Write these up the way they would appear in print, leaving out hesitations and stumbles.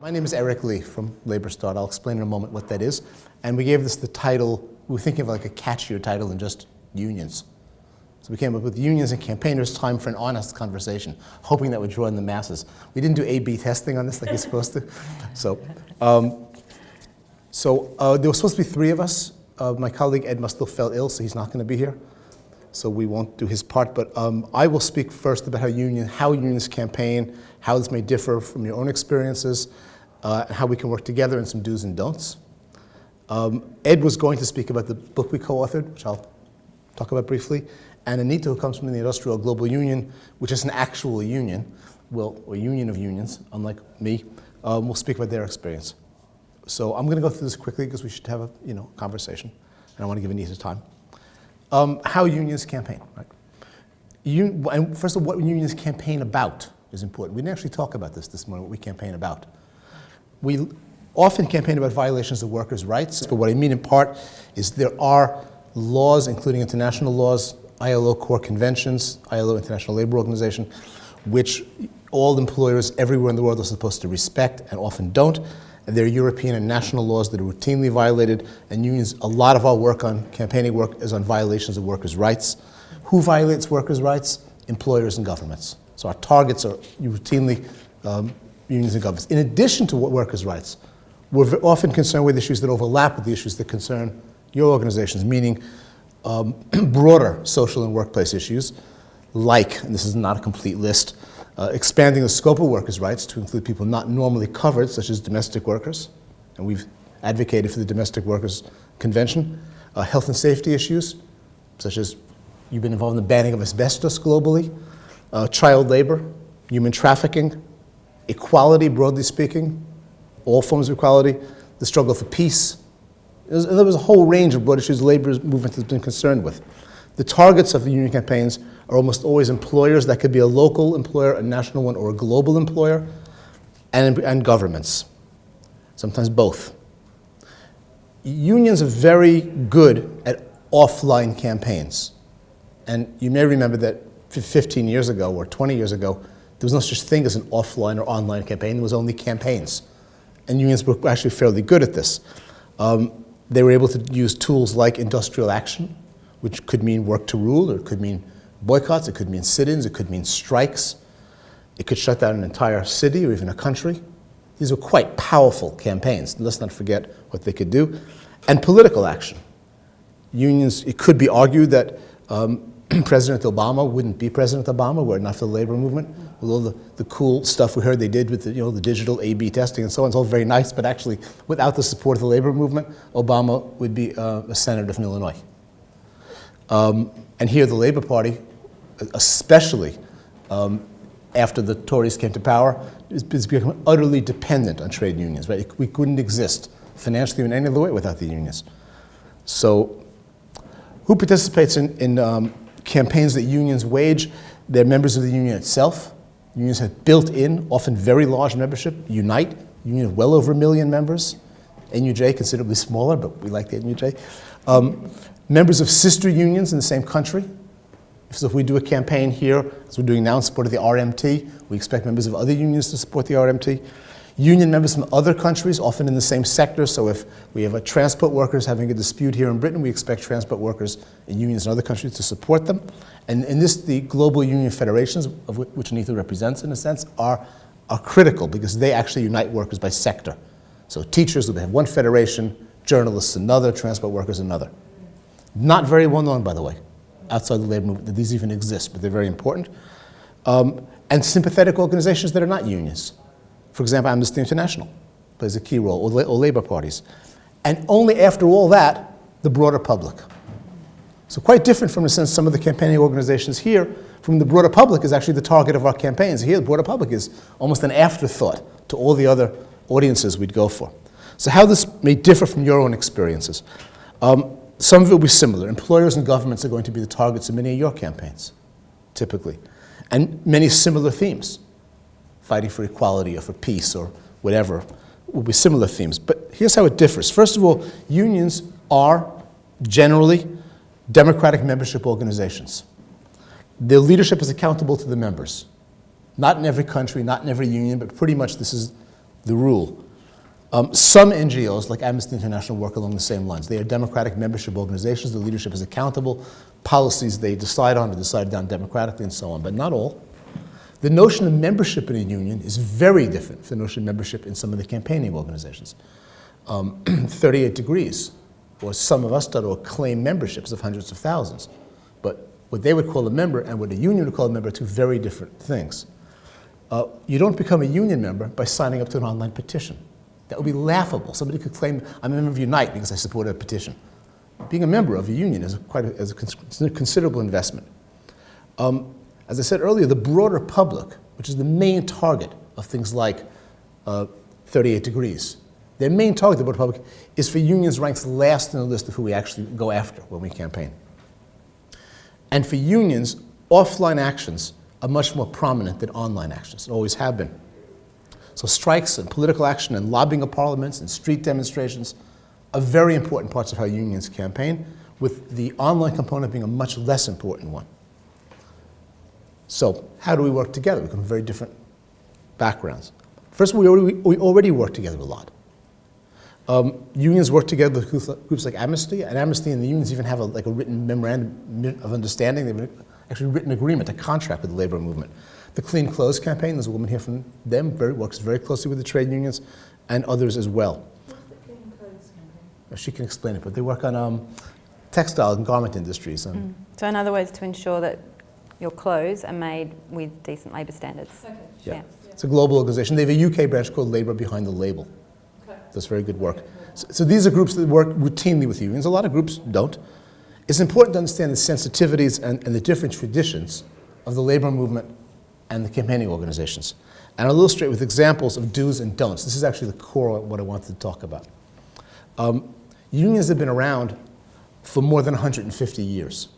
My name is Eric Lee from LabourStart. I'll explain in a moment what that is. And we gave this the title, we were thinking of like a catchier title than just unions. So we came up with unions and campaigners, time for an honest conversation, hoping that would draw in the masses. We didn't do A/B testing on this like you're supposed to. So there were supposed to be three of us. My colleague Ed Mustel fell ill, so he's not going to be here. So we won't do his part, but I will speak first about how unions campaign, how this may differ from your own experiences, and how we can work together, and some do's and don'ts. Ed was going to speak about the book we co-authored, which I'll talk about briefly, and Anita, who comes from the Industrial Global Union, which is an actual union, or union of unions, unlike me, will speak about their experience. So I'm going to go through this quickly because we should have a conversation, and I want to give Anita time. How unions campaign, right? And first of all, what unions campaign about is important. We didn't actually talk about this morning, what we campaign about. We often campaign about violations of workers' rights, but what I mean in part is there are laws, including international laws, ILO core conventions, ILO International Labor Organization, which all employers everywhere in the world are supposed to respect and often don't. And there are European and national laws that are routinely violated, and unions, a lot of our work on campaigning work is on violations of workers' rights. Who violates workers' rights? Employers and governments. So our targets are routinely unions and governments. In addition to workers' rights, we're often concerned with issues that overlap with the issues that concern your organizations, meaning broader social and workplace issues, like, and this is not a complete list, expanding the scope of workers' rights to include people not normally covered, such as domestic workers, and we've advocated for the Domestic Workers Convention, health and safety issues, such as you've been involved in the banning of asbestos globally, child labor, human trafficking, equality, broadly speaking, all forms of equality, the struggle for peace. There was a whole range of broad issues the labor movement has been concerned with. The targets of the union campaigns are almost always employers. That could be a local employer, a national one, or a global employer, and governments, sometimes both. Unions are very good at offline campaigns. And you may remember that 15 years ago or 20 years ago, there was no such thing as an offline or online campaign. There was only campaigns. And unions were actually fairly good at this. They were able to use tools like industrial action, which could mean work to rule, or it could mean boycotts, it could mean sit-ins, it could mean strikes. It could shut down an entire city or even a country. These were quite powerful campaigns. Let's not forget what they could do. And political action. Unions, it could be argued that President Obama wouldn't be President Obama were it not for the labor movement. With all the cool stuff we heard they did with the digital A/B testing and so on, it's all very nice, but actually without the support of the labor movement, Obama would be a senator from Illinois. And here the Labor Party, especially after the Tories came to power, is becoming utterly dependent on trade unions, right? We couldn't exist financially in any other way without the unions. So who participates in campaigns that unions wage? They're members of the union itself. Unions have built-in, often very large membership. Unite, union of well over 1 million members. NUJ, considerably smaller, but we like the NUJ. Members of sister unions in the same country. So if we do a campaign here, as we're doing now in support of the RMT, we expect members of other unions to support the RMT. Union members from other countries, often in the same sector. So if we have transport workers having a dispute here in Britain, we expect transport workers in unions in other countries to support them. And in this, the global union federations, of which Anita represents in a sense, are critical because they actually unite workers by sector. So teachers will have one federation, journalists another, transport workers another. Not very well known, by the way, outside the labor movement that these even exist, but they're very important. And sympathetic organizations that are not unions. For example, Amnesty International plays a key role, or labor parties. And only after all that, the broader public. So quite different from, in a sense, some of the campaigning organizations here, from the broader public is actually the target of our campaigns. Here, the broader public is almost an afterthought to all the other audiences we'd go for. So how this may differ from your own experiences. Some of it will be similar. Employers and governments are going to be the targets of many of your campaigns, typically. And many similar themes. Fighting for equality or for peace or whatever will be similar themes. But here's how it differs. First of all, unions are generally democratic membership organizations. Their leadership is accountable to the members. Not in every country, not in every union, but pretty much this is the rule. Some NGOs, like Amnesty International, work along the same lines. They are democratic membership organizations. The leadership is accountable. Policies they decide on are decided on democratically and so on, but not all. The notion of membership in a union is very different from the notion of membership in some of the campaigning organizations. 38 Degrees, or some of us or claim memberships of hundreds of thousands. But what they would call a member and what a union would call a member are two very different things. You don't become a union member by signing up to an online petition. That would be laughable. Somebody could claim, I'm a member of Unite because I supported a petition. Being a member of a union is a considerable investment. As I said earlier, the broader public, which is the main target of things like 38 Degrees, their main target, the broader public, is for unions ranked last in the list of who we actually go after when we campaign. And for unions, offline actions are much more prominent than online actions, and always have been. So strikes and political action and lobbying of parliaments and street demonstrations are very important parts of how unions campaign, with the online component being a much less important one. So how do we work together? We come from very different backgrounds. First, we already work together a lot. Unions work together with groups like Amnesty, and Amnesty and the unions even have a written memorandum of understanding. They've actually written agreement, a contract with the labor movement. The Clean Clothes campaign, there's a woman here from them, works very closely with the trade unions and others as well. What's the Clean Clothes campaign? She can explain it, but they work on textile and garment industries. So in other words, to ensure that your clothes are made with decent labour standards. Okay. Yeah. It's a global organization. They have a UK branch called Labour Behind the Label. Okay. Does very good work. So these are groups that work routinely with unions. A lot of groups don't. It's important to understand the sensitivities and the different traditions of the labor movement and the campaigning organizations. And I'll illustrate with examples of do's and don'ts. This is actually the core of what I wanted to talk about. Unions have been around for more than 150 years.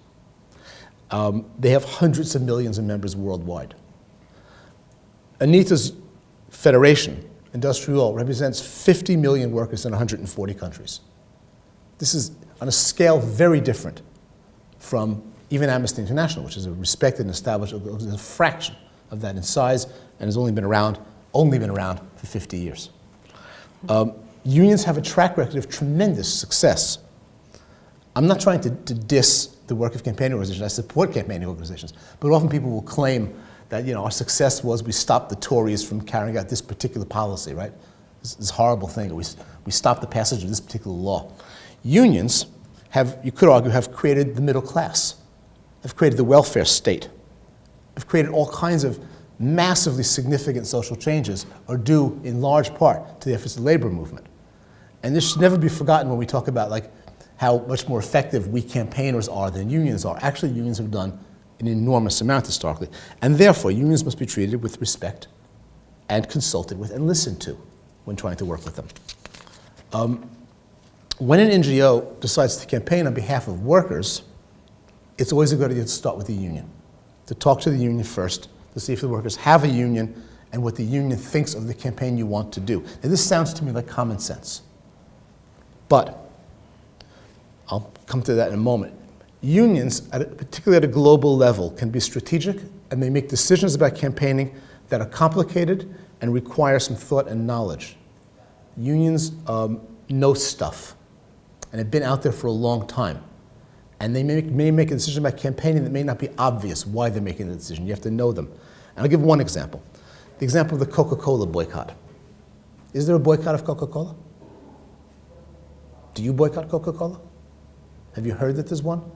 They have hundreds of millions of members worldwide. Anita's federation, Industrial, represents 50 million workers in 140 countries. This is on a scale very different from even Amnesty International, which is a respected and established, is a fraction of that in size and has only been around for 50 years. Unions have a track record of tremendous success. I'm not trying to diss the work of campaigning organizations. I support campaigning organizations, but often people will claim that our success was we stopped the Tories from carrying out this particular policy, right? This horrible thing. We stopped the passage of this particular law. Unions you could argue, have created the middle class, have created the welfare state, have created all kinds of massively significant social changes are due in large part to the efforts of the labor movement. And this should never be forgotten when we talk about how much more effective we campaigners are than unions are. Actually, unions have done an enormous amount historically. And therefore, unions must be treated with respect and consulted with and listened to when trying to work with them. When an NGO decides to campaign on behalf of workers, it's always a good idea to start with the union, to talk to the union first, to see if the workers have a union and what the union thinks of the campaign you want to do. Now, this sounds to me like common sense, but I'll come to that in a moment. Unions, particularly at a global level, can be strategic, and they make decisions about campaigning that are complicated and require some thought and knowledge. Unions know stuff and have been out there for a long time. And they may make a decision about campaigning that may not be obvious why they're making the decision. You have to know them. And I'll give one example. The example of the Coca-Cola boycott. Is there a boycott of Coca-Cola? Do you boycott Coca-Cola? Have you heard that there's one?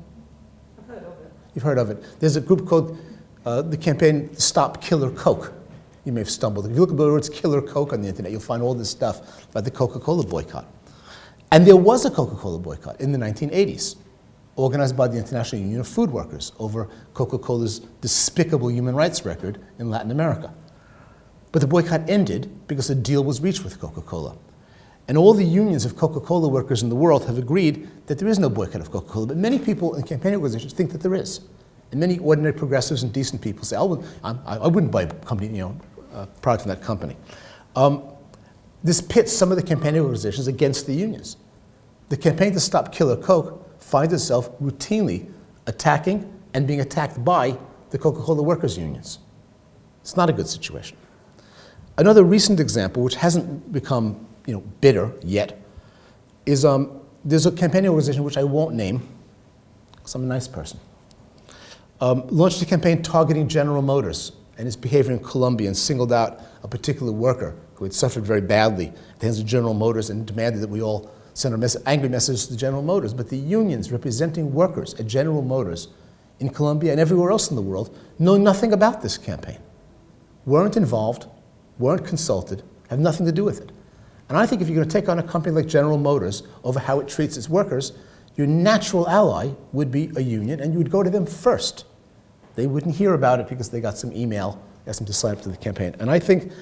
I've heard of it. You've heard of it. There's a group called the campaign Stop Killer Coke. You may have stumbled. If you look at the words Killer Coke on the internet, you'll find all this stuff about the Coca-Cola boycott. And there was a Coca-Cola boycott in the 1980s, organized by the International Union of Food Workers over Coca-Cola's despicable human rights record in Latin America. But the boycott ended because a deal was reached with Coca-Cola. And all the unions of Coca-Cola workers in the world have agreed that there is no boycott of Coca-Cola, but many people in campaign organizations think that there is. And many ordinary progressives and decent people say, I wouldn't buy a company, product from that company. This pits some of the campaign organizations against the unions. The campaign to stop Killer Coke finds itself routinely attacking and being attacked by the Coca-Cola workers' unions. It's not a good situation. Another recent example, which hasn't become bitter yet, is there's a campaign organization which I won't name, because I'm a nice person, launched a campaign targeting General Motors and its behavior in Colombia, and singled out a particular worker who had suffered very badly at the hands of General Motors, and demanded that we all send our angry messages to General Motors. But the unions representing workers at General Motors in Colombia and everywhere else in the world know nothing about this campaign, weren't involved, weren't consulted, have nothing to do with it. And I think if you're going to take on a company like General Motors over how it treats its workers, your natural ally would be a union, and you would go to them first. They wouldn't hear about it because they got some email, asked them to sign up to the campaign. And I think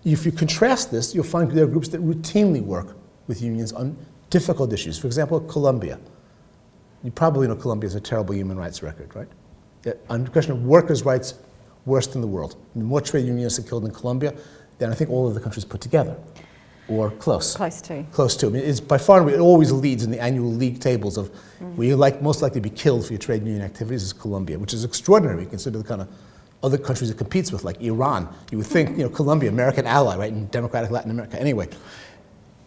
if you contrast this, you'll find there are groups that routinely work with unions on difficult issues. For example, Colombia. You probably know Colombia has a terrible human rights record, right? On the question of workers' rights, worst in the world. I mean, more trade unionists are killed in Colombia than I think all of the countries put together, or close. Close to. Close to. I mean, it's by far, it always leads in the annual league tables of where you're most likely to be killed for your trade union activities is Colombia, which is extraordinary. You consider the kind of other countries it competes with, like Iran. You would think, Colombia, American ally, right, in democratic Latin America. Anyway,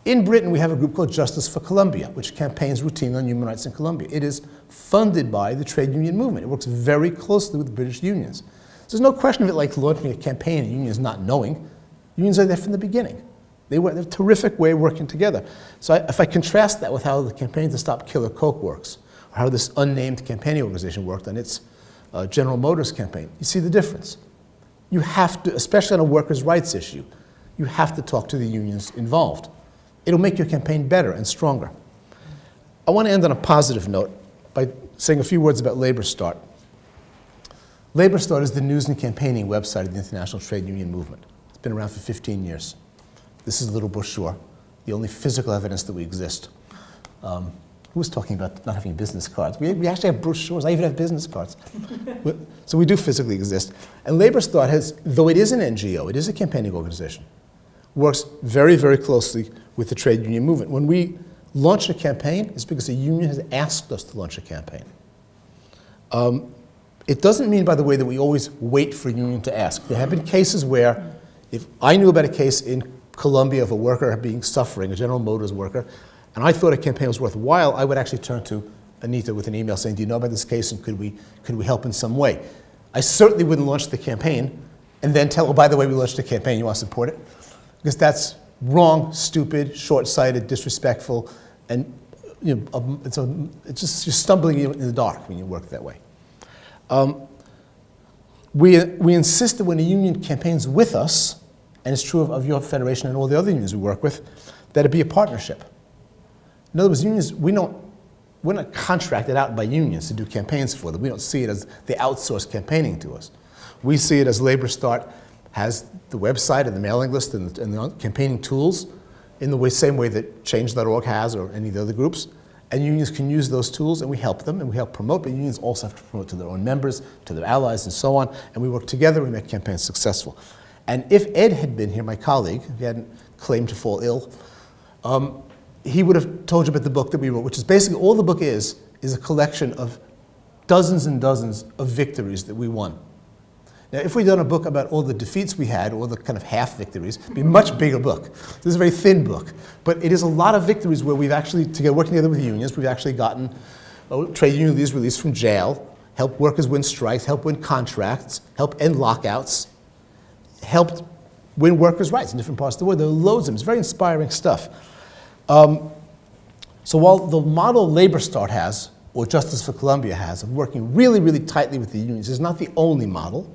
in Britain, we have a group called Justice for Colombia, which campaigns routinely on human rights in Colombia. It is funded by the trade union movement. It works very closely with British unions. So there's no question of it like launching a campaign and unions not knowing. Unions are there from the beginning. They're a terrific way of working together. So if I contrast that with how the Campaign to Stop Killer Coke works, or how this unnamed campaigning organization worked on its General Motors campaign, you see the difference. You have to, especially on a workers' rights issue, you have to talk to the unions involved. It'll make your campaign better and stronger. I want to end on a positive note by saying a few words about LabourStart. LabourStart is the news and campaigning website of the International Trade Union Movement. It's been around for 15 years. This is a little brochure, the only physical evidence that we exist. Who was talking about not having business cards? We actually have brochures. I even have business cards. So we do physically exist. And LabourStart has, though it is an NGO, it is a campaigning organization, works very, very closely with the trade union movement. When we launch a campaign, it's because the union has asked us to launch a campaign. It doesn't mean, by the way, that we always wait for a union to ask. There have been cases where, if I knew about a case in Colombia of a worker suffering, a General Motors worker, and I thought a campaign was worthwhile, I would actually turn to Anita with an email saying, do you know about this case, and could we help in some way? I certainly wouldn't launch the campaign and then tell, oh, by the way, we launched a campaign, you want to support it? Because that's wrong, stupid, short-sighted, disrespectful, and it's just you're stumbling in the dark when you work that way. We insist that when a union campaigns with us, and it's true of your federation and all the other unions we work with, that it be a partnership. In other words, unions, we're not contracted out by unions to do campaigns for them. We don't see it as they outsource campaigning to us. We see it as LabourStart has the website and the mailing list and the campaigning tools in the same way that Change.org has, or any of the other groups. And unions can use those tools, and we help them, and we help promote, but unions also have to promote to their own members, to their allies, and so on. And we work together, we make campaigns successful. And if Ed had been here, my colleague, if he hadn't claimed to fall ill, he would have told you about the book that we wrote, which is basically all the book is a collection of dozens and dozens of victories that we won. Now, if we'd done a book about all the defeats we had, or the kind of half victories, it'd be a much bigger book. This is a very thin book. But it is a lot of victories where we've actually, working together with unions, we've actually gotten trade union leaders released from jail, helped workers win strikes, helped win contracts, helped end lockouts, helped win workers' rights in different parts of the world. There are loads of them. It's very inspiring stuff. So while the model LabourStart has, or Justice for Colombia has, of working really, really tightly with the unions, is not the only model.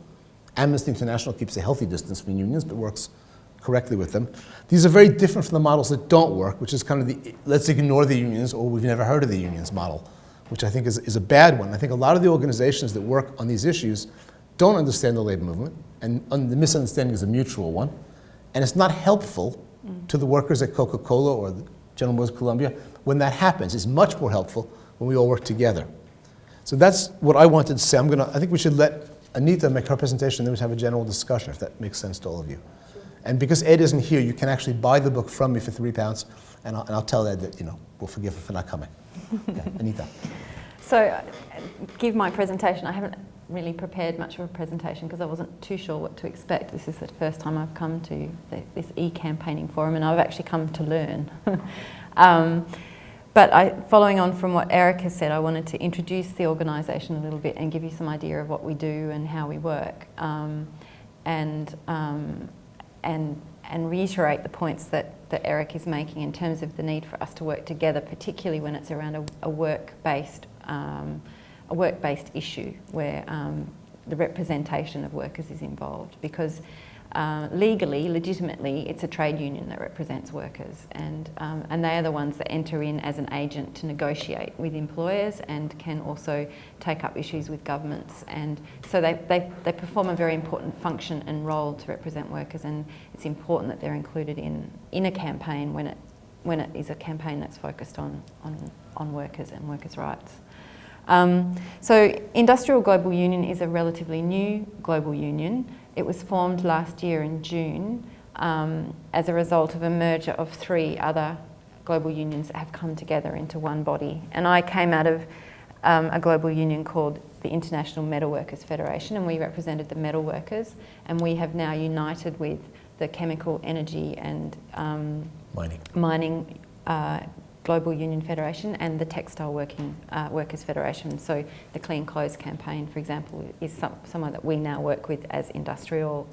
Amnesty International keeps a healthy distance from unions, but works correctly with them. These are very different from the models that don't work, which is kind of the let's ignore the unions, or we've never heard of the unions model, which I think is a bad one. I think a lot of the organizations that work on these issues don't understand the labor movement, and the misunderstanding is a mutual one, and it's not helpful to the workers at Coca-Cola or the General Motors Colombia when that happens. It's much more helpful when we all work together. So that's what I wanted to say. I think we should let Anita make her presentation, and then we have a general discussion, if that makes sense to all of you. Sure. And because Ed isn't here, you can actually buy the book from me for £3, and I'll tell Ed that we'll forgive her for not coming. Okay, Anita. So, give my presentation. I haven't really prepared much of a presentation because I wasn't too sure what to expect. This is the first time I've come to this e-campaigning forum, and I've actually come to learn. But following on from what Eric has said, I wanted to introduce the organisation a little bit and give you some idea of what we do and how we work, and reiterate the points that Eric is making in terms of the need for us to work together, particularly when it's around a work-based issue where the representation of workers is involved, because legally, legitimately, it's a trade union that represents workers, and they are the ones that enter in as an agent to negotiate with employers and can also take up issues with governments, and so they perform a very important function and role to represent workers, and it's important that they're included in a campaign when it is a campaign that's focused on workers and workers' rights. So Industrial Global Union is a relatively new global union. It was formed last year in June as a result of a merger of 3 other global unions that have come together into one body. And I came out of a global union called the International Metalworkers Federation, and we represented the metal workers, and we have now united with the Chemical, Energy and Mining Global Union Federation and the Textile Workers Federation. So the Clean Clothes campaign, for example, is someone that we now work with as Industrial.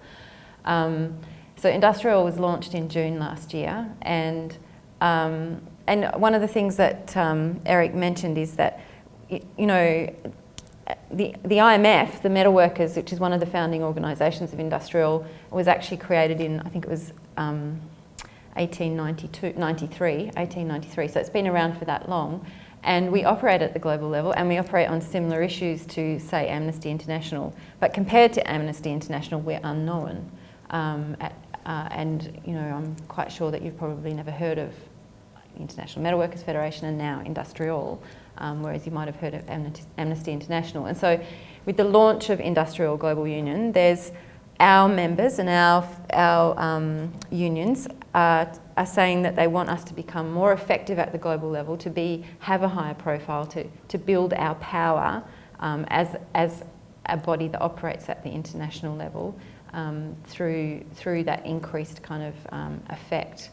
So Industrial was launched in June last year, and one of the things that Eric mentioned is that, you know, the IMF, the Metalworkers, which is one of the founding organisations of Industrial, was actually created in, I think it was 1893, so it's been around for that long, and we operate at the global level and we operate on similar issues to, say, Amnesty International, but compared to Amnesty International, we're unknown, and you know, I'm quite sure that you've probably never heard of International Metalworkers Federation and now Industrial, whereas you might have heard of Amnesty International. And so with the launch of Industrial Global Union, there's our members and our unions are saying that they want us to become more effective at the global level, to have a higher profile, to build our power as a body that operates at the international level through that increased kind of effect.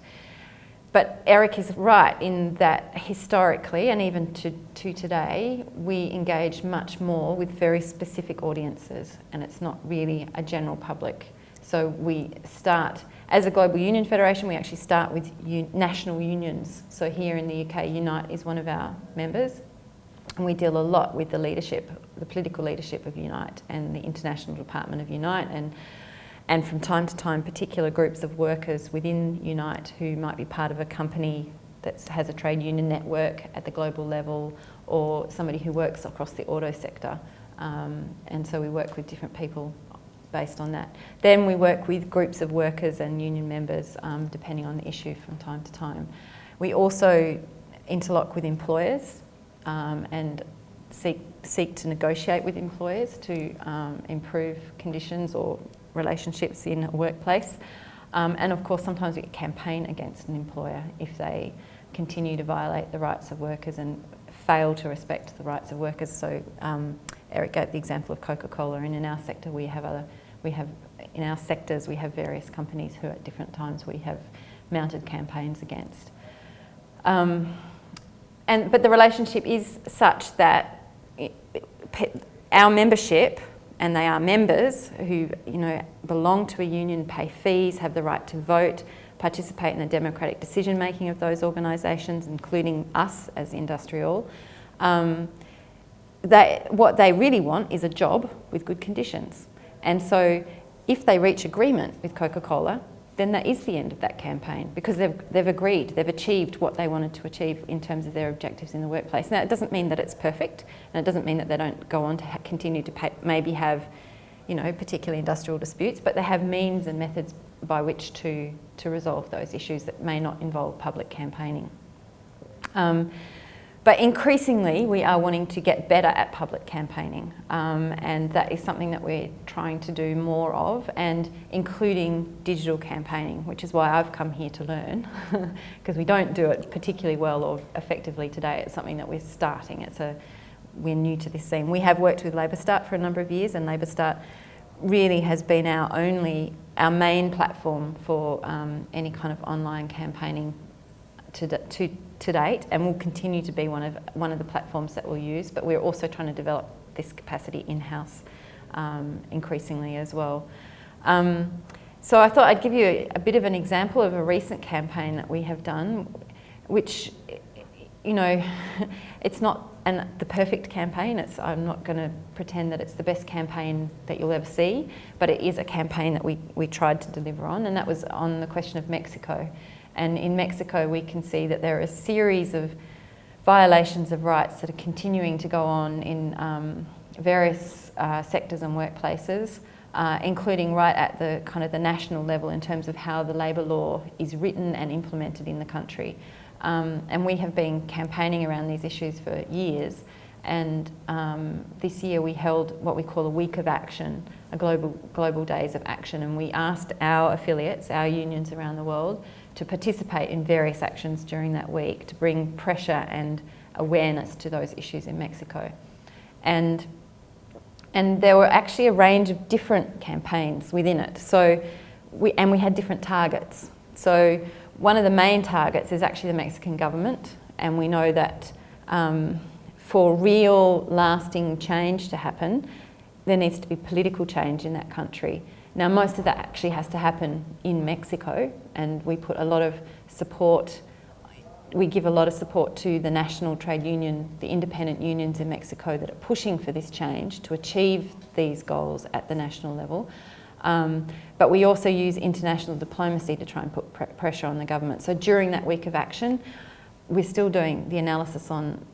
But Eric is right in that historically, and even to today, we engage much more with very specific audiences, and it's not really a general public. So we start, as a global union federation, we actually start with national unions. So here in the UK, Unite is one of our members, and we deal a lot with the leadership, the political leadership of Unite and the international department of Unite, and from time to time, particular groups of workers within Unite who might be part of a company that has a trade union network at the global level, or somebody who works across the auto sector. And so we work with different people based on that. Then we work with groups of workers and union members, depending on the issue from time to time. We also interlock with employers and seek to negotiate with employers to improve conditions or relationships in a workplace. And of course, sometimes we campaign against an employer if they continue to violate the rights of workers and fail to respect the rights of workers. So Eric gave the example of Coca-Cola, and in our sector in our sectors we have various companies who at different times we have mounted campaigns against. But the relationship is such that our membership, and they are members who, you know, belong to a union, pay fees, have the right to vote, participate in the democratic decision making of those organisations, including us as Industrial. What they really want is a job with good conditions. And so if they reach agreement with Coca-Cola, then that is the end of that campaign, because they've agreed, they've achieved what they wanted to achieve in terms of their objectives in the workplace. Now, it doesn't mean that it's perfect, and it doesn't mean that they don't go on to continue to maybe have, you know, particular industrial disputes, but they have means and methods by which to resolve those issues that may not involve public campaigning. But increasingly, we are wanting to get better at public campaigning, and that is something that we're trying to do more of, and including digital campaigning, which is why I've come here to learn, because we don't do it particularly well or effectively today. It's something that we're starting. we're new to this scene. We have worked with LabourStart for a number of years, and LabourStart really has been our main platform for any kind of online campaigning to date, and will continue to be one of the platforms that we'll use. But we're also trying to develop this capacity in-house increasingly as well. So I thought I'd give you a bit of an example of a recent campaign that we have done, which, you know, it's not the perfect campaign. I'm not going to pretend that it's the best campaign that you'll ever see, but it is a campaign that we tried to deliver on, and that was on the question of Mexico. And in Mexico, we can see that there are a series of violations of rights that are continuing to go on in various sectors and workplaces, including right at the kind of the national level in terms of how the labour law is written and implemented in the country. And we have been campaigning around these issues for years, and this year we held what we call a week of action, a global days of action, and we asked our affiliates, our unions around the world, to participate in various actions during that week to bring pressure and awareness to those issues in Mexico. And there were actually a range of different campaigns within it. So we had different targets. So one of the main targets is actually the Mexican government, and we know that for real lasting change to happen, there needs to be political change in that country. Now, most of that actually has to happen in Mexico, and we put a lot of support, we give a lot of support to the national trade union, the independent unions in Mexico that are pushing for this change to achieve these goals at the national level. But we also use international diplomacy to try and put pressure on the government. So during that week of action, we're still doing the analysis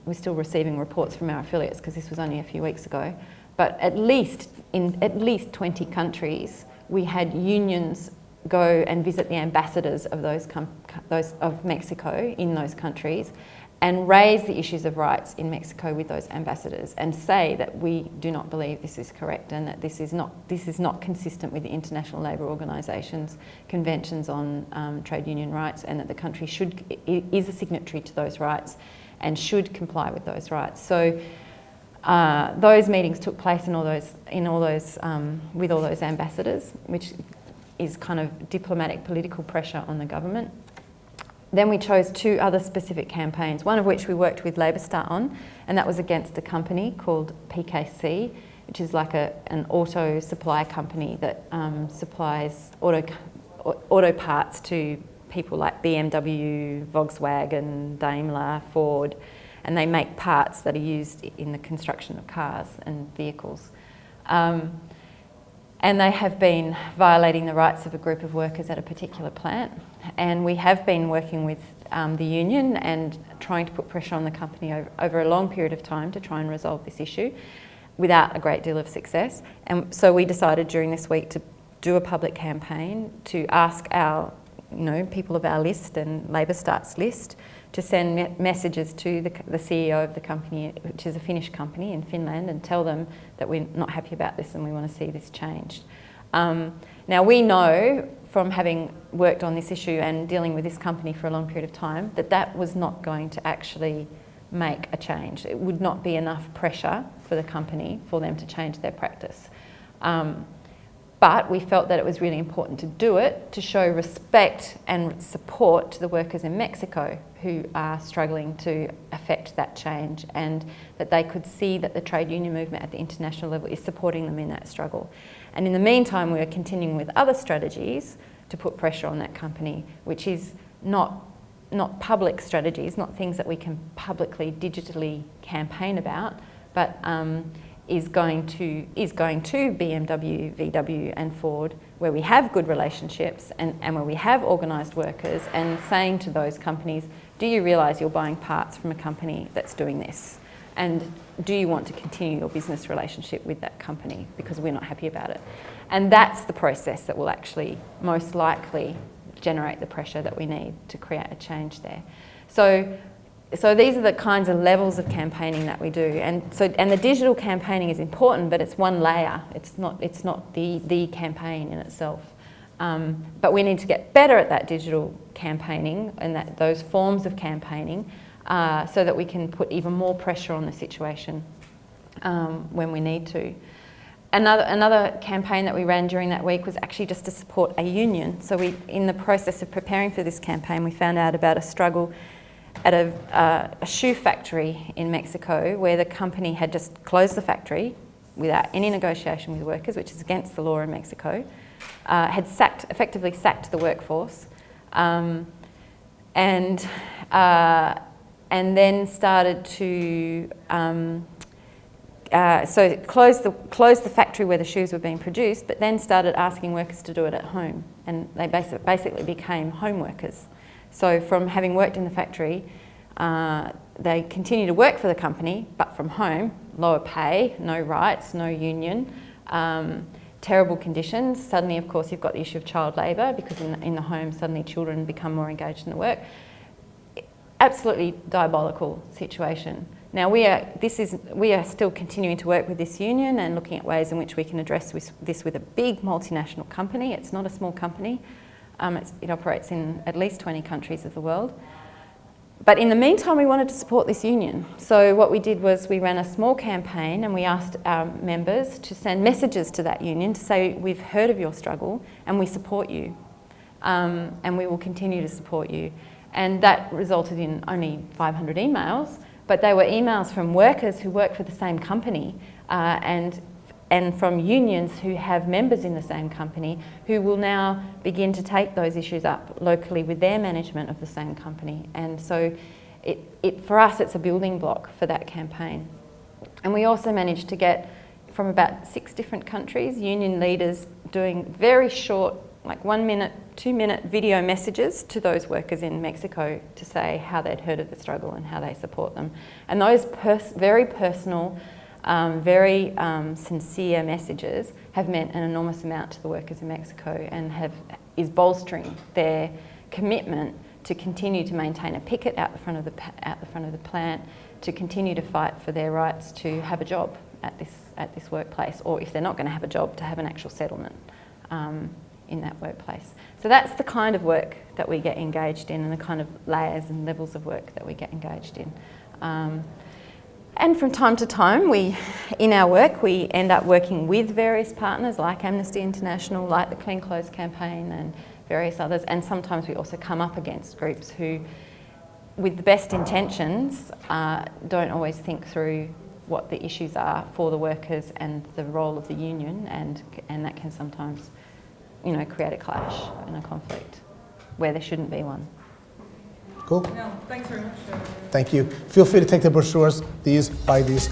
we're still receiving reports from our affiliates, because this was only a few weeks ago, but in at least 20 countries, we had unions go and visit the ambassadors of those of Mexico in those countries and raise the issues of rights in Mexico with those ambassadors and say that we do not believe this is correct and that this is not consistent with the International Labour Organisation's conventions on trade union rights, and that the country is a signatory to those rights and should comply with those rights. So those meetings took place with all those ambassadors, which is kind of diplomatic political pressure on the government. Then we chose two other specific campaigns, one of which we worked with LabourStart on, and that was against a company called PKC, which is like an auto supply company that supplies auto parts to people like BMW, Volkswagen, Daimler, Ford, and they make parts that are used in the construction of cars and vehicles. And they have been violating the rights of a group of workers at a particular plant. And we have been working with the union and trying to put pressure on the company over a long period of time to try and resolve this issue without a great deal of success. And so we decided during this week to do a public campaign to ask our, people of our list and LabourStart's list to send messages to the CEO of the company, which is a Finnish company in Finland, and tell them that we're not happy about this and we want to see this changed. Now, we know from having worked on this issue and dealing with this company for a long period of time that was not going to actually make a change. It would not be enough pressure for the company for them to change their practice. But we felt that it was really important to do it to show respect and support to the workers in Mexico who are struggling to affect that change, and that they could see that the trade union movement at the international level is supporting them in that struggle. And in the meantime, we are continuing with other strategies to put pressure on that company, which is not public strategies, not things that we can publicly, digitally campaign about, but is going to BMW, VW and Ford, where we have good relationships and where we have organised workers, and saying to those companies, do you realise you're buying parts from a company that's doing this? And do you want to continue your business relationship with that company, because we're not happy about it? And that's the process that will actually most likely generate the pressure that we need to create a change there. So these are the kinds of levels of campaigning that we do, and the digital campaigning is important, but it's one layer. It's not the campaign in itself. But we need to get better at that digital campaigning and those forms of campaigning, so that we can put even more pressure on the situation when we need to. Another campaign that we ran during that week was actually just to support a union. So in the process of preparing for this campaign, we found out about a struggle at a shoe factory in Mexico where the company had just closed the factory without any negotiation with workers, which is against the law in Mexico, had effectively sacked the workforce, and then started to so closed the factory where the shoes were being produced, but then started asking workers to do it at home, and they basically became home workers. So from having worked in the factory, they continue to work for the company, but from home, lower pay, no rights, no union, terrible conditions. Suddenly, of course, you've got the issue of child labour, because in the home, suddenly children become more engaged in the work. Absolutely diabolical situation. Now we are still continuing to work with this union and looking at ways in which we can address this with a big multinational company. It's not a small company. It operates in at least 20 countries of the world. But in the meantime, we wanted to support this union. So what we did was we ran a small campaign and we asked our members to send messages to that union to say, we've heard of your struggle and we support you, and we will continue to support you. And that resulted in only 500 emails, but they were emails from workers who work for the same company, and from unions who have members in the same company who will now begin to take those issues up locally with their management of the same company. And so for us, it's a building block for that campaign. And we also managed to get from about 6 different countries, union leaders doing very short, like 1 minute, 2 minute video messages to those workers in Mexico to say how they'd heard of the struggle and how they support them. And those very personal, very sincere messages have meant an enormous amount to the workers in Mexico, and is bolstering their commitment to continue to maintain a picket out the front of the plant, to continue to fight for their rights to have a job at this workplace, or if they're not going to have a job, to have an actual settlement in that workplace. So that's the kind of work that we get engaged in, and the kind of layers and levels of work that we get engaged in. And from time to time, in our work, we end up working with various partners like Amnesty International, like the Clean Clothes Campaign and various others. And sometimes we also come up against groups who, with the best intentions, don't always think through what the issues are for the workers and the role of the union, and that can sometimes, create a clash and a conflict where there shouldn't be one. Cool. No, thanks very much. Thank you. Feel free to take the brochures, buy these.